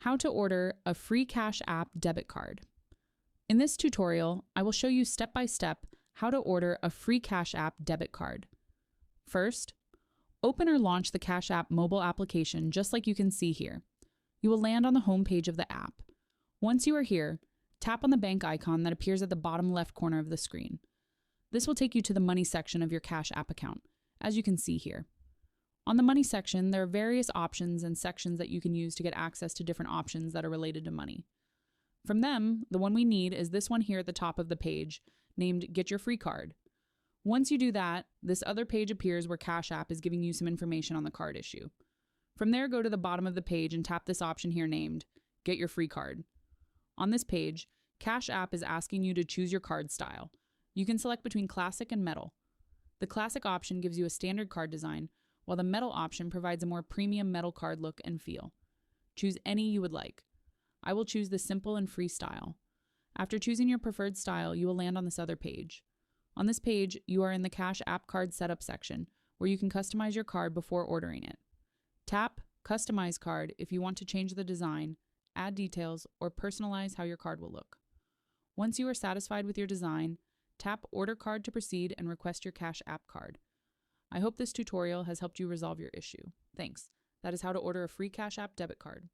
How to order a free Cash App debit card. In this tutorial, I will show you step by step how to order a free Cash App debit card. First, open or launch the Cash App mobile application just like you can see here. You will land on the home page of the app. Once you are here, tap on the bank icon that appears at the bottom left corner of the screen. This will take you to the Money section of your Cash App account, as you can see here. On the Money section, there are various options and sections that you can use to get access to different options that are related to money. From them, the one we need is this one here at the top of the page, named Get Your Free Card. Once you do that, this other page appears where Cash App is giving you some information on the card issue. From there, go to the bottom of the page and tap this option here named Get Your Free Card. On this page, Cash App is asking you to choose your card style. You can select between Classic and Metal. The Classic option gives you a standard card design, while the Metal option provides a more premium metal card look and feel. Choose any you would like. I will choose the simple and free style. After choosing your preferred style, you will land on this other page. On this page, you are in the Cash App Card Setup section, where you can customize your card before ordering it. Tap Customize Card if you want to change the design, add details, or personalize how your card will look. Once you are satisfied with your design, tap Order Card to proceed and request your Cash App card. I hope this tutorial has helped you resolve your issue. Thanks. That is how to order a free Cash App debit card.